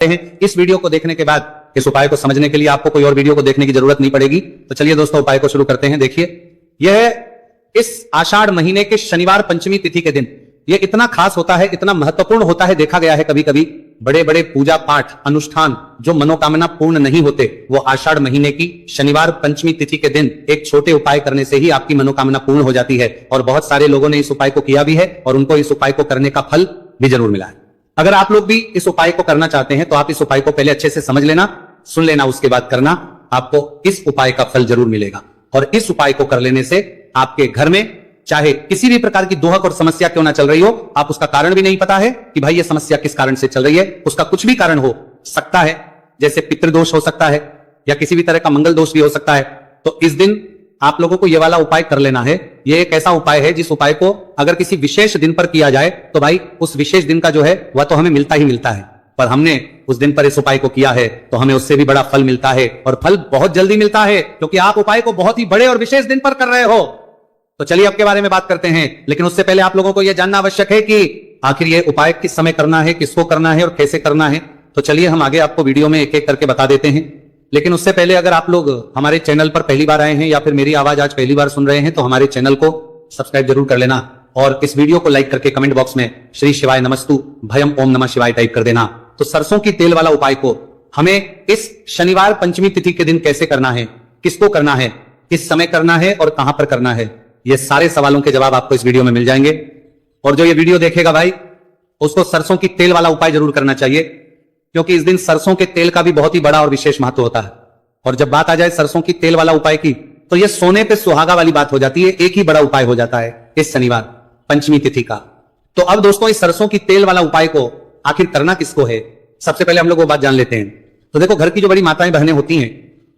हैं। इस वीडियो को देखने के बाद इस उपाय को समझने के लिए आपको कोई और वीडियो को देखने की जरूरत नहीं पड़ेगी। तो चलिए दोस्तों उपाय को शुरू करते हैं। देखिए, यह इस आषाढ़ महीने के शनिवार पंचमी तिथि के दिन यह इतना खास होता है, इतना महत्वपूर्ण होता है। देखा गया है कभी कभी बड़े बड़े पूजा पाठ अनुष्ठान जो मनोकामना पूर्ण नहीं होते, वो आषाढ़ महीने की शनिवार पंचमी तिथि के दिन एक छोटे उपाय करने से ही आपकी मनोकामना पूर्ण हो जाती है। और बहुत सारे लोगों ने इस उपाय को किया भी है और उनको इस उपाय को करने का फल भी जरूर मिला है। अगर आप लोग भी इस उपाय को करना चाहते हैं तो आप इस उपाय को पहले अच्छे से समझ लेना, सुन लेना, उसके बाद करना। आपको इस उपाय का फल जरूर मिलेगा। और इस उपाय को कर लेने से आपके घर में चाहे किसी भी प्रकार की दुहक और समस्या क्यों ना चल रही हो, आप उसका कारण भी नहीं पता है कि भाई ये समस्या किस कारण से चल रही है, उसका कुछ भी कारण हो सकता है, जैसे पितृदोष हो सकता है या किसी भी तरह का मंगल दोष भी हो सकता है। तो इस दिन आप लोगों को ये वाला उपाय कर लेना है। ये एक ऐसा उपाय है जिस उपाय को अगर किसी विशेष दिन पर किया जाए तो भाई उस विशेष दिन का जो है वह तो हमें मिलता ही मिलता है, पर हमने उस दिन पर इस उपाय को किया है तो हमें उससे भी बड़ा फल मिलता है। और फल बहुत जल्दी मिलता है क्योंकि आप उपाय को बहुत ही बड़े और विशेष दिन पर कर रहे हो। तो चलिए अब के बारे में बात करते हैं, लेकिन उससे पहले आप लोगों को यह जानना आवश्यक है कि आखिर ये उपाय किस समय करना है, किसको करना है और कैसे करना है। तो चलिए हम आगे आपको वीडियो में एक एक करके बता देते हैं। लेकिन उससे पहले अगर आप लोग हमारे चैनल पर पहली बार आए हैं या फिर मेरी आवाज आज पहली बार सुन रहे हैं तो हमारे चैनल को सब्सक्राइब जरूर कर लेना और इस वीडियो को लाइक करके कमेंट बॉक्स में श्री शिवाय नमस्तु भयम ओम नमः शिवाय टाइप कर देना। तो सरसों की तेल वाला उपाय को हमें इस शनिवार पंचमी तिथि के दिन कैसे करना है, किसको करना है, किस समय करना है और कहां पर करना है, ये सारे सवालों के जवाब आपको इस वीडियो में मिल जाएंगे। और जो ये वीडियो देखेगा भाई उसको सरसों की तेल वाला उपाय जरूर करना चाहिए, क्योंकि इस दिन सरसों के तेल का भी बहुत ही बड़ा और विशेष महत्व होता है। और जब बात आ जाए सरसों की तेल वाला उपाय की तो यह सोने पे सुहागा वाली बात हो जाती है। एक ही बड़ा उपाय हो जाता है इस शनिवार पंचमी तिथि का। तो अब दोस्तों इस सरसों की तेल वाला उपाय को आखिर करना किसको है, सबसे पहले हम लोग वो बात जान लेते हैं। तो देखो, घर की जो बड़ी माताएं बहनें होती हैं,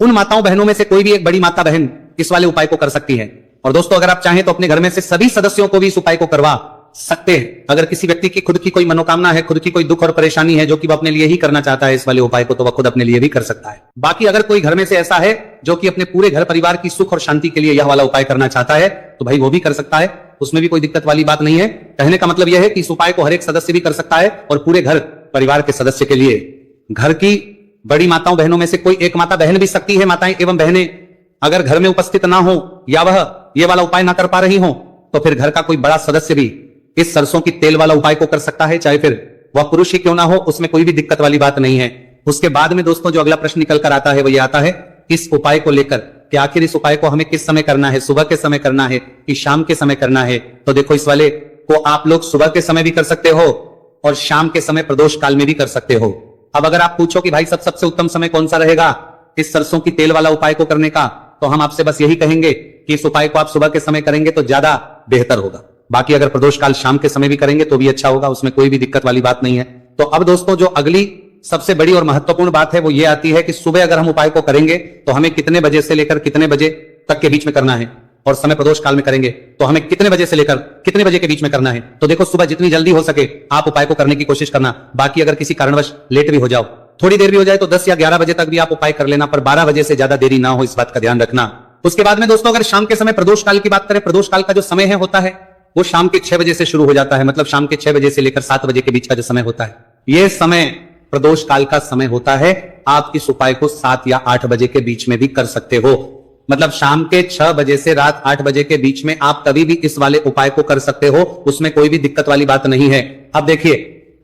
उन माताओं बहनों में से कोई भी एक बड़ी माता बहन इस वाले उपाय को कर सकती है। और दोस्तों अगर आप चाहें तो अपने घर में से सभी सदस्यों को भी इस उपाय को करवा सकते हैं। अगर किसी व्यक्ति की खुद की कोई मनोकामना है, खुद की कोई दुख और परेशानी है जो कि वह अपने लिए ही करना चाहता है इस वाले उपाय को, तो वह खुद अपने लिए भी कर सकता है। बाकी अगर कोई घर में से ऐसा है जो कि अपने पूरे घर परिवार की सुख और शांति के लिए यह वाला उपाय करना चाहता है तो भाई वो भी कर सकता है, उसमें भी कोई दिक्कत वाली बात नहीं है। कहने का मतलब यह है कि इस उपाय को हर एक सदस्य भी कर सकता है और पूरे घर परिवार के सदस्य के लिए घर की बड़ी माताओं बहनों में से कोई एक माता बहन भी सकती है। माताएं एवं बहनें अगर घर में उपस्थित ना हो या वह ये वाला उपाय ना कर पा रही हो तो फिर घर का कोई बड़ा सदस्य भी इस सरसों की तेल वाला उपाय को कर सकता है, चाहे फिर वह पुरुष ही क्यों ना हो, उसमें कोई भी दिक्कत वाली बात नहीं है। उसके बाद में दोस्तों जो अगला प्रश्न निकल कर आता है वो ये आता है इस उपाय को लेकर कि आखिर इस उपाय को हमें किस समय करना है, सुबह के समय करना है कि शाम के समय करना है। तो देखो, इस वाले को आप लोग सुबह के समय भी कर सकते हो और शाम के समय प्रदोष काल में भी कर सकते हो। अब अगर आप पूछो कि भाई सबसे उत्तम समय कौन सा रहेगा इस सरसों की तेल वाला उपाय को करने का, तो हम आपसे बस यही कहेंगे कि इस उपाय को आप सुबह के समय करेंगे तो ज्यादा बेहतर होगा। बाकी अगर प्रदोष काल शाम के समय भी करेंगे तो भी अच्छा होगा, उसमें कोई भी दिक्कत वाली बात नहीं है। तो अब दोस्तों जो अगली सबसे बड़ी और महत्वपूर्ण बात है वो ये आती है कि सुबह अगर हम उपाय को करेंगे तो हमें कितने बजे से लेकर कितने बजे तक के बीच में करना है, और समय प्रदोष काल में करेंगे तो हमें कितने बजे से लेकर कितने बजे के बीच में करना है। तो देखो, सुबह जितनी जल्दी हो सके आप उपाय को करने की कोशिश करना। बाकी अगर किसी कारणवश लेट भी हो जाओ, थोड़ी देर भी हो जाए तो 10 या 11 बजे तक भी आप उपाय कर लेना, पर 12 बजे से ज्यादा देरी ना हो, इस बात का ध्यान रखना। उसके बाद में दोस्तों अगर शाम के समय प्रदोष काल की बात करें, प्रदोष काल का जो समय है होता है वो शाम के 6 बजे से शुरू हो जाता है। मतलब शाम के 6 बजे से लेकर 7 बजे के बीच का जो समय होता है यह समय प्रदोष काल का समय होता है। आप इस उपाय को 7 या 8 बजे के बीच में भी कर सकते हो। मतलब शाम के 6 बजे से रात 8 बजे के बीच में आप कभी भी इस वाले उपाय को कर सकते हो, उसमें कोई भी दिक्कत वाली बात नहीं है। अब देखिए,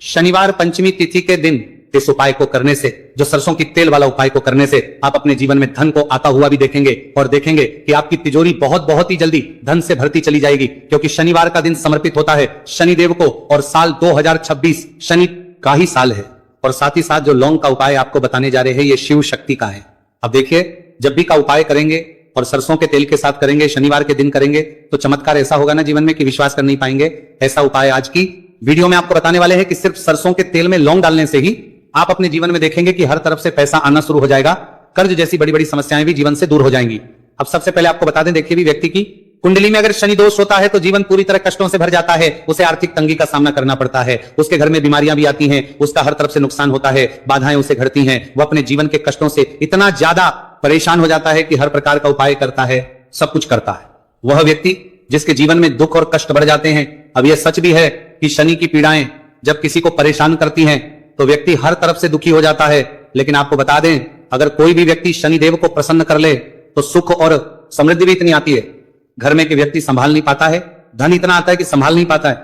शनिवार पंचमी तिथि के दिन इस उपाय को करने से, जो सरसों की तेल वाला उपाय को करने से आप अपने जीवन में धन को आता हुआ भी देखेंगे और देखेंगे कि आपकी तिजोरी बहुत ही जल्दी धन से भरती चली जाएगी, क्योंकि शनिवार का दिन समर्पित होता है शनिदेव को और साल 2026 शनि का ही साल है। और साथ ही साथ जो लौंग का उपाय आपको बताने जा रहे हैं ये शिव शक्ति का है। अब देखिए, जब भी का उपाय करेंगे और सरसों के तेल के साथ करेंगे, शनिवार के दिन करेंगे, तो चमत्कार ऐसा होगा ना जीवन में कि विश्वास कर नहीं पाएंगे। ऐसा उपाय आज की वीडियो में आपको बताने वाले हैं कि सिर्फ सरसों के तेल में लौंग डालने से ही आप अपने जीवन में देखेंगे कि हर तरफ से पैसा आना शुरू हो जाएगा, कर्ज जैसी बड़ी बड़ी समस्याएं भी जीवन से दूर हो जाएंगी। अब सबसे पहले आपको बता दें, देखिए भी व्यक्ति की कुंडली में अगर शनि दोष होता है तो जीवन पूरी तरह कष्टों से भर जाता है, उसे आर्थिक तंगी का सामना करना पड़ता है, उसके घर में बीमारियां भी आती हैं, उसका हर तरफ से नुकसान होता है, बाधाएं उसे घटती हैं, वो अपने जीवन के कष्टों से इतना ज्यादा परेशान हो जाता है कि हर प्रकार का उपाय करता है, सब कुछ करता है। वह व्यक्ति जिसके जीवन में दुख और कष्ट बढ़ जाते हैं। अब यह सच भी है कि शनि की पीड़ाएं जब किसी को परेशान करती हैं तो व्यक्ति हर तरफ से दुखी हो जाता है। लेकिन आपको बता दें, अगर कोई भी व्यक्ति शनिदेव को प्रसन्न कर ले तो सुख और समृद्धि भी इतनी आती है, घर में कि व्यक्ति संभाल नहीं पाता है, धन इतना आता है कि संभाल नहीं पाता है।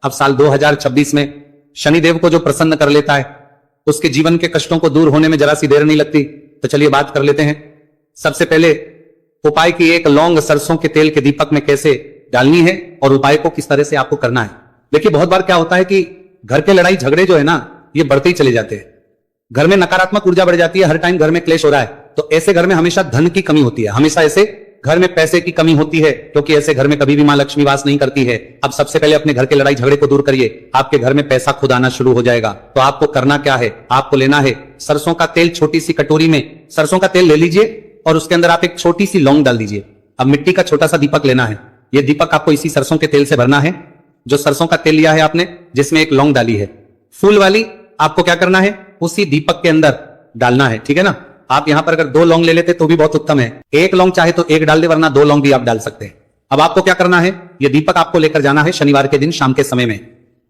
अब साल 2026 में शनिदेव को जो प्रसन्न कर लेता है उसके जीवन के कष्टों को दूर होने में जरा सी देर नहीं लगती। तो चलिए बात कर लेते हैं। सबसे पहले उपाय की एक लौंग सरसों के तेल के दीपक में कैसे डालनी है और उपाय को किस तरह से आपको करना है। देखिए बहुत बार क्या होता है कि घर के लड़ाई झगड़े जो है ना ये बढ़ते ही चले जाते हैं, घर में नकारात्मक ऊर्जा बढ़ जाती है, हर टाइम घर में क्लेश हो रहा है, तो ऐसे घर में हमेशा धन की कमी होती है, हमेशा ऐसे घर में पैसे की कमी होती है, क्योंकि ऐसे घर में कभी भी मां लक्ष्मी वास नहीं करती है। अब सबसे पहले अपने घर के लड़ाई झगड़े को दूर करिए, आपके घर में पैसा खुद आना शुरू हो जाएगा। तो आपको करना क्या है, आपको लेना है सरसों का तेल, छोटी सी कटोरी में सरसों का तेल ले लीजिए और उसके अंदर आप एक छोटी सी लौंग डाल दीजिए। अब मिट्टी का छोटा सा दीपक लेना है, यह दीपक आपको इसी सरसों के तेल से भरना है। जो सरसों का तेल लिया है आपने, जिसमें एक लौंग डाली है फूल वाली, आपको क्या करना है उसी दीपक के अंदर डालना है, ठीक है ना। आप यहां पर अगर 2 लौंग ले लेते तो भी बहुत उत्तम है, 1 लौंग चाहे तो 1 डाल दे, वरना 2 लौंग भी आप डाल सकते हैं। अब आपको क्या करना है, यह दीपक आपको लेकर जाना है शनिवार के दिन शाम के समय में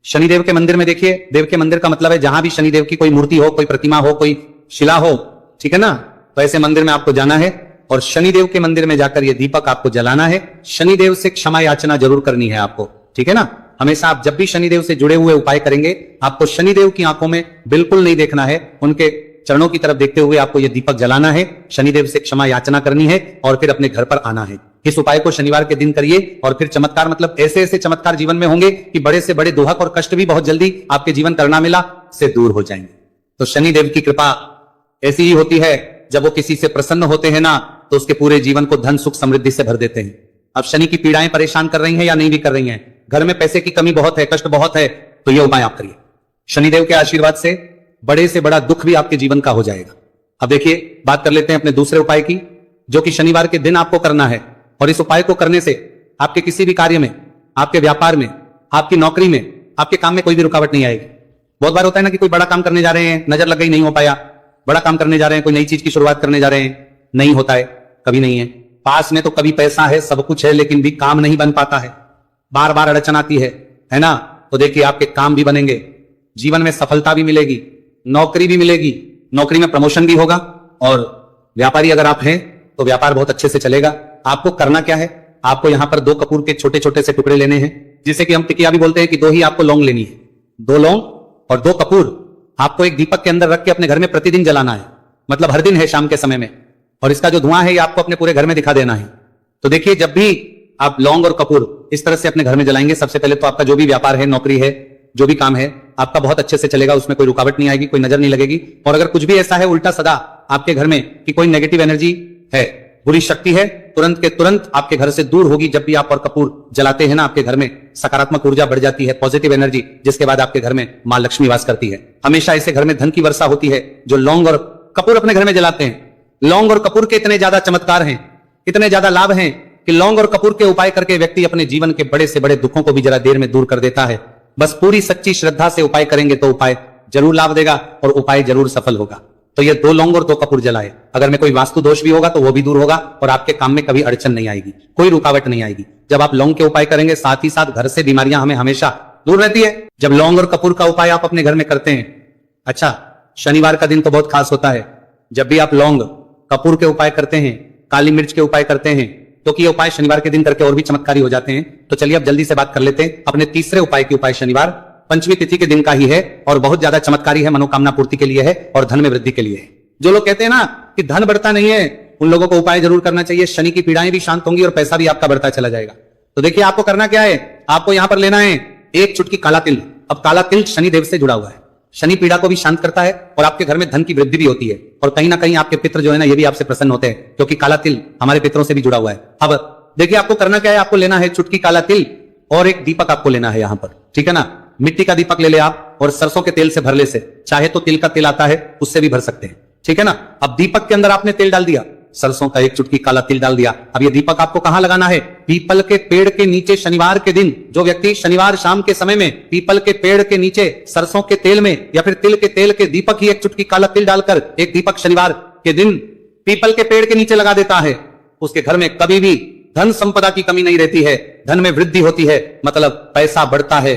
शनिदेव के मंदिर में। देखिए देव के मंदिर का मतलब है जहां भी शनिदेव की कोई मूर्ति हो, कोई प्रतिमा हो, कोई शिला हो, ठीक है ना, तो ऐसे मंदिर में आपको जाना है और शनिदेव के मंदिर में जाकर यह दीपक आपको जलाना है। शनिदेव से क्षमा याचना जरूर करनी है आपको, ठीक है ना। हमेशा आप जब भी शनिदेव से जुड़े हुए उपाय करेंगे, आपको शनिदेव की आंखों में बिल्कुल नहीं देखना है, उनके चरणों की तरफ देखते हुए आपको यह दीपक जलाना है, शनिदेव से क्षमा याचना करनी है और फिर अपने घर पर आना है। इस उपाय को शनिवार के दिन करिए और फिर चमत्कार, मतलब ऐसे ऐसे चमत्कार जीवन में होंगे कि बड़े से बड़े दुहक और कष्ट भी बहुत जल्दी आपके जीवन करना मिला से दूर हो जाएंगे। तो शनिदेव की कृपा ऐसी ही होती है, जब वो किसी से प्रसन्न होते हैं ना तो उसके पूरे जीवन को धन सुख समृद्धि से भर देते हैं। अब शनि की पीड़ाएं परेशान कर रही हैं या नहीं भी कर रही हैं, घर में पैसे की कमी बहुत है, कष्ट बहुत है, तो यह उपाय आप करिए, शनिदेव के आशीर्वाद से बड़े से बड़ा दुख भी आपके जीवन का हो जाएगा। अब देखिए बात कर लेते हैं अपने दूसरे उपाय की, जो कि शनिवार के दिन आपको करना है। और इस उपाय को करने से आपके किसी भी कार्य में, आपके व्यापार में, आपकी नौकरी में, आपके काम में कोई भी रुकावट नहीं आएगी। बहुत बार होता है ना कि कोई बड़ा काम करने जा रहे हैं, नजर लग गई, नहीं हो पाया, बड़ा काम करने जा रहे हैं, कोई नई चीज की शुरुआत करने जा रहे हैं, नहीं होता है, कभी नहीं है, पास में तो कभी पैसा है, सब कुछ है, लेकिन भी काम नहीं बन पाता है, बार बार अड़चन आती है ना। तो देखिए आपके काम भी बनेंगे, जीवन में सफलता भी मिलेगी, नौकरी भी मिलेगी, नौकरी में प्रमोशन भी होगा, और व्यापारी अगर आप हैं तो व्यापार बहुत अच्छे से चलेगा। आपको करना क्या है, आपको यहां पर 2 कपूर के छोटे छोटे से टुकड़े लेने हैं, जिसे कि हम टिकिया भी बोलते हैं, कि 2 ही आपको लौंग लेनी है, 2 लौंग और 2 कपूर आपको एक दीपक के अंदर रख के अपने घर में प्रतिदिन जलाना है, मतलब हर दिन है शाम के समय में, और इसका जो धुआं है ये आपको अपने पूरे घर में दिखा देना है। तो देखिए जब भी आप लौंग और कपूर इस तरह से अपने घर में जलाएंगे, सबसे पहले तो आपका जो भी व्यापार है, नौकरी है, जो भी काम है, आपका बहुत अच्छे से चलेगा, उसमें कोई रुकावट नहीं आएगी, कोई नजर नहीं लगेगी। और अगर कुछ भी ऐसा है उल्टा सदा आपके घर में कि कोई नेगेटिव एनर्जी है, बुरी शक्ति है, तुरंत के तुरंत आपके घर से दूर होगी। जब भी आप और कपूर जलाते हैं ना, आपके घर में सकारात्मक ऊर्जा बढ़ जाती है, पॉजिटिव एनर्जी, जिसके बाद आपके घर में मां लक्ष्मी वास करती है। हमेशा ऐसे घर में धन की वर्षा होती है जो लौंग और कपूर अपने घर में जलाते हैं। लौंग और कपूर के इतने ज्यादा चमत्कार हैं, इतने ज्यादा लाभ हैं कि लौंग और कपूर के उपाय करके व्यक्ति अपने जीवन के बड़े से बड़े दुखों को भी जरा देर में दूर कर देता है। बस पूरी सच्ची श्रद्धा से उपाय करेंगे तो उपाय जरूर लाभ देगा और उपाय जरूर सफल होगा। तो ये 2 लौंग और 2 कपूर जलाए, अगर में कोई वास्तु दोष भी होगा तो वो भी दूर होगा और आपके काम में कभी अड़चन नहीं आएगी, कोई रुकावट नहीं आएगी। जब आप लौंग के उपाय करेंगे, साथ ही साथ घर से बीमारियां हमें हमेशा दूर रहती है। जब लौंग और कपूर का उपाय आप अपने घर में करते हैं, अच्छा शनिवार का दिन तो बहुत खास होता है, जब भी आप लौंग कपूर के उपाय करते हैं, काली मिर्च के उपाय करते हैं, क्योंकि ये उपाय शनिवार के दिन करके और भी चमत्कारी हो जाते हैं। तो चलिए अब जल्दी से बात कर लेते हैं अपने तीसरे उपाय की। उपाय शनिवार पंचमी तिथि के दिन का ही है और बहुत ज्यादा चमत्कारी है, मनोकामना पूर्ति के लिए है और धन में वृद्धि के लिए है। जो लोग कहते हैं ना कि धन बढ़ता नहीं है, उन लोगों को उपाय जरूर करना चाहिए, शनि की पीड़ाएं भी शांत होंगी और पैसा भी आपका बढ़ता चला जाएगा। तो देखिए आपको करना क्या है, आपको यहां पर लेना है 1 चुटकी काला तिल। अब काला तिल शनिदेव से जुड़ा हुआ है, शनि पीड़ा को भी शांत करता है और आपके घर में धन की वृद्धि भी होती है, और कहीं ना कहीं आपके पितृ जो है ना, ये भी आपसे प्रसन्न होते हैं, क्योंकि काला तिल हमारे पितरों से भी जुड़ा हुआ है। अब देखिए आपको करना क्या है, आपको लेना है चुटकी काला तिल और एक दीपक आपको लेना है यहां पर, ठीक है ना। मिट्टी का दीपक ले ले आप और सरसों के तेल से भर ले से, चाहे तो तिल का तेल आता है उससे भी भर सकते हैं, ठीक है ना। अब दीपक के अंदर आपने तेल डाल दिया, सरसों का 1 चुटकी काला तिल डाल दिया। अब ये दीपक आपको कहां लगाना है, पीपल के पेड़ के नीचे शनिवार के दिन। जो व्यक्ति शनिवार शाम के समय में पीपल के पेड़ के नीचे सरसों के तेल में या फिर तिल के तेल के दीपक ही 1 चुटकी काला तिल डालकर एक दीपक शनिवार के दिन पीपल के पेड़ के नीचे लगा देता है, उसके घर में कभी भी धन संपदा की कमी नहीं रहती है, धन में वृद्धि होती है, मतलब पैसा बढ़ता है,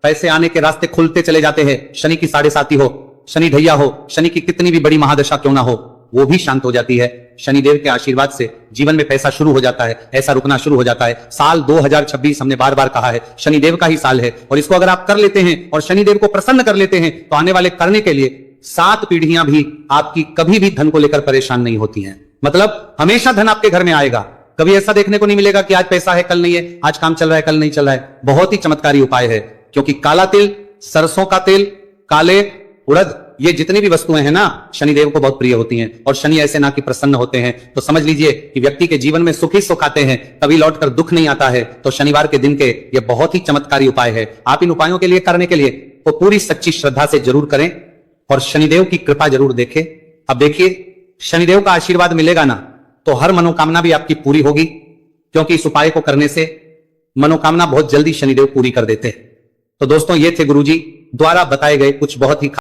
पैसे आने के रास्ते खुलते चले जाते हैं। शनि की 7.5 हो, शनि ढैया हो, शनि की कितनी भी बड़ी महादशा क्यों ना हो, वो भी शांत हो जाती है। शनिदेव के आशीर्वाद से जीवन में पैसा शुरू हो जाता है, ऐसा रुकना शुरू हो जाता है। साल 2026 हमने बार बार कहा है शनिदेव का ही साल है, और इसको अगर आप कर लेते हैं और शनिदेव को प्रसन्न कर लेते हैं तो आने वाले करने के लिए 7 पीढ़ियां भी आपकी कभी भी धन को लेकर परेशान नहीं होती हैं। मतलब हमेशा धन आपके घर में आएगा, कभी ऐसा देखने को नहीं मिलेगा कि आज पैसा है कल नहीं है, आज काम चल रहा है कल नहीं चल रहा है। बहुत ही चमत्कारी उपाय है, क्योंकि काला तिल, सरसों का तेल, काले उड़द, ये जितनी भी वस्तुएं हैं ना शनिदेव को बहुत प्रिय होती हैं, और शनि ऐसे ना कि प्रसन्न होते हैं तो समझ लीजिए कि व्यक्ति के जीवन में सुख ही सुख आते हैं, कभी लौटकर दुख नहीं आता है। तो शनिवार के दिन के ये बहुत ही चमत्कारी उपाय है। आप इन उपायों के लिए करने के लिए तो पूरी सच्ची श्रद्धा से जरूर करें और शनिदेव की कृपा जरूर देखें। अब देखिए शनिदेव का आशीर्वाद मिलेगा ना तो हर मनोकामना भी आपकी पूरी होगी, क्योंकि इस उपाय को करने से मनोकामना बहुत जल्दी शनिदेव पूरी कर देते हैं। तो दोस्तों ये थे गुरुजी द्वारा बताए गए कुछ बहुत ही